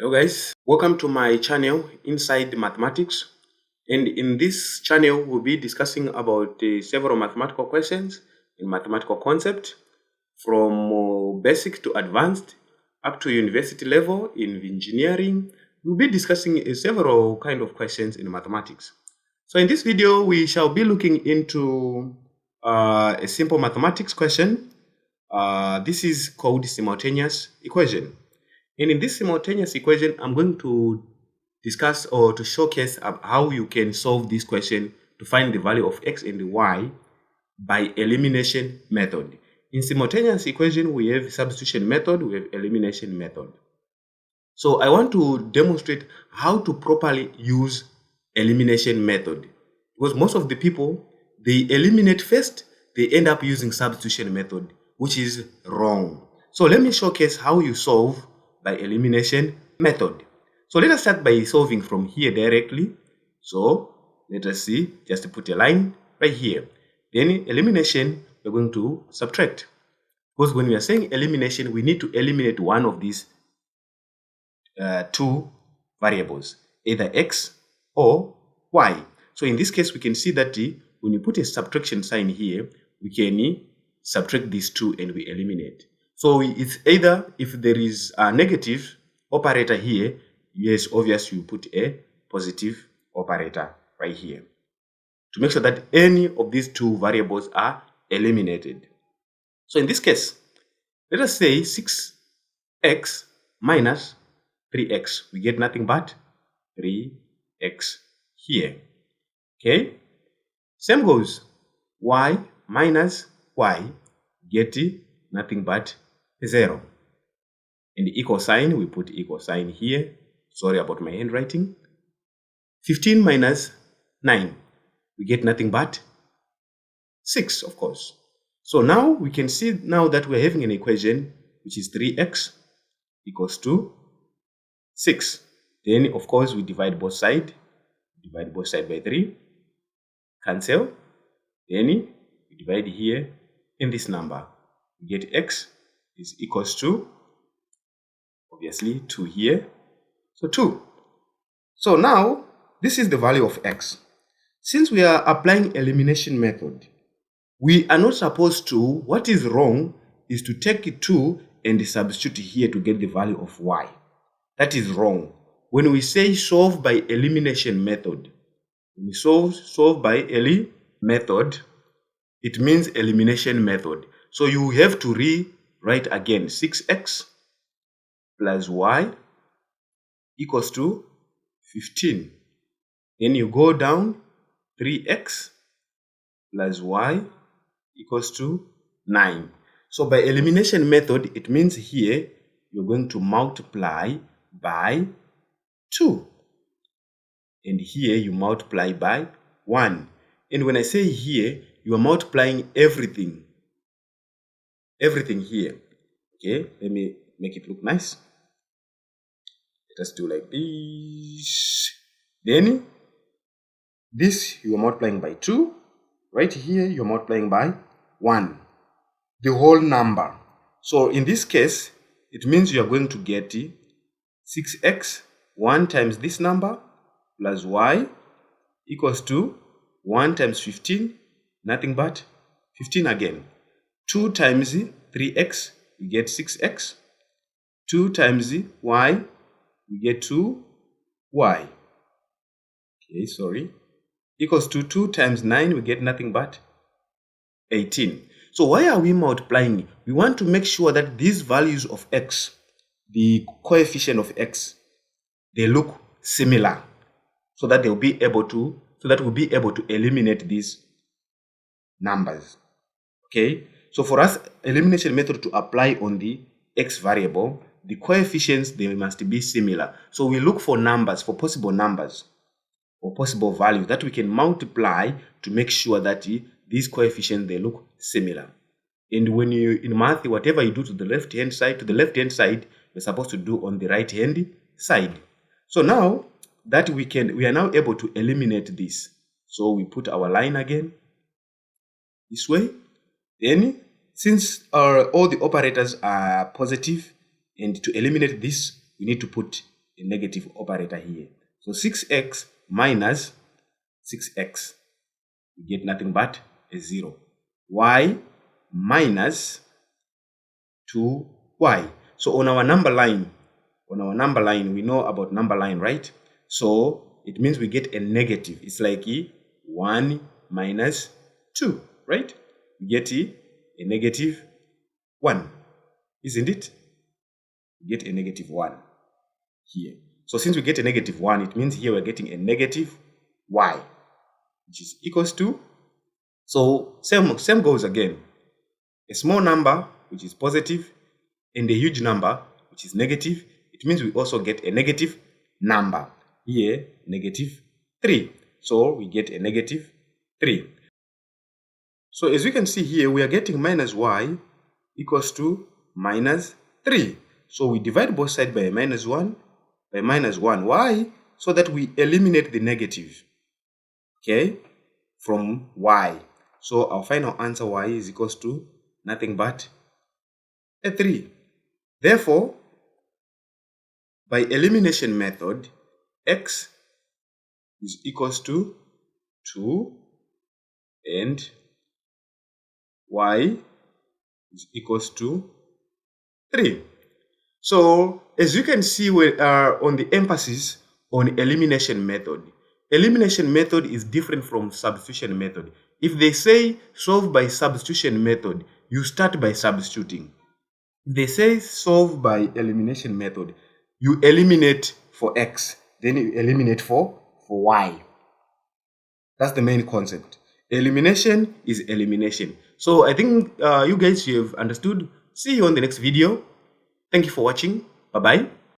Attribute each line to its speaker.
Speaker 1: Hello guys, welcome to my channel Inside Mathematics, and in this channel we'll be discussing about several mathematical questions in mathematical concept from basic to advanced up to university level in engineering. We'll be discussing several kind of questions in mathematics. So in this video we shall be looking into a simple mathematics question. This is called simultaneous equation. And in this simultaneous equation, I'm going to discuss or to showcase how you can solve this question to find the value of x and y by elimination method. In simultaneous equation, we have substitution method, we have elimination method. So I want to demonstrate how to properly use elimination method, because most of the people, they eliminate first, they end up using substitution method, which is wrong. So let me showcase how you solve by elimination method. So let us start by solving from here directly. So let us see, just to put a line right here. Then elimination, we're going to subtract. Because when we are saying elimination, we need to eliminate one of these two variables, either x or y. So in this case, we can see that when you put a subtraction sign here, we can subtract these two and we eliminate. So it's either if there is a negative operator here, yes, obviously you put a positive operator right here to make sure that any of these two variables are eliminated. So in this case, let us say 6x minus 3x. We get nothing but 3x here. Okay? Same goes. Y minus y, get nothing but 0. And the equal sign, we put equal sign here. Sorry about my handwriting. 15 minus 9, we get nothing but 6, of course. So now we can see now that we're having an equation which is 3x equals to 6. Then, of course, we divide both sides. Divide both sides by 3. Cancel. Then we divide here in this number. We get x is equals to, obviously, 2 here. So 2. So now, this is the value of x. Since we are applying elimination method, we are not supposed to, what is wrong is to take 2 and substitute here to get the value of y. That is wrong. When we say solve by elimination method, when we solve by method, it means elimination method. So you have to rewrite again 6x plus y equals to 15. Then you go down 3x plus y equals to 9. So by elimination method, it means here you're going to multiply by 2. And here you multiply by 1. And when I say here, you are multiplying everything. Everything here. Okay, let me make it look nice. Let us do like this. Then this you are multiplying by 2. Right here you are multiplying by 1. The whole number. So in this case, it means you are going to get 6x 1 times this number plus y equals to 1 times 15, nothing but 15 again. 2 times 3x, we get 6x. 2 times y, we get 2y. Okay, sorry. Equals to 2 times 9, we get nothing but 18. So why are we multiplying? We want to make sure that these values of x, the coefficient of x, they look similar, so that we'll be able to eliminate these numbers. Okay, so for us, elimination method to apply on the x variable, the coefficients, they must be similar. So we look for numbers, for possible numbers or possible values that we can multiply to make sure that these coefficients, they look similar. And when you, in math, whatever you do to the left-hand side, you're supposed to do on the right-hand side. So now that we are now able to eliminate this. So we put our line again this way. Then, since all the operators are positive, and to eliminate this, we need to put a negative operator here. So 6x minus 6x, we get nothing but a 0. Y minus 2y. So on our number line, we know about number line, right? So it means we get a negative. It's like 1 minus 2, right? We get a negative 1, isn't it? We get a negative 1 here. So since we get a negative 1, it means here we're getting a negative y, which is equals to, so same goes again. A small number, which is positive, and a huge number, which is negative. It means we also get a negative number. Here, negative 3. So we get a negative 3. So as we can see here, we are getting minus y equals to minus 3. So we divide both sides by minus 1 by minus 1. Why? So that we eliminate the negative, okay, from y. So our final answer y is equals to nothing but a 3. Therefore, by elimination method, x is equals to 2 and y is equals to 3. So as you can see, we are on the emphasis on elimination method. Elimination method is different from substitution method. If they say solve by substitution method, you start by substituting. If they say solve by elimination method, you eliminate for x, then you eliminate for y. That's the main concept. Elimination is elimination. So I think you guys have understood. See you on the next video. Thank you for watching. Bye-bye.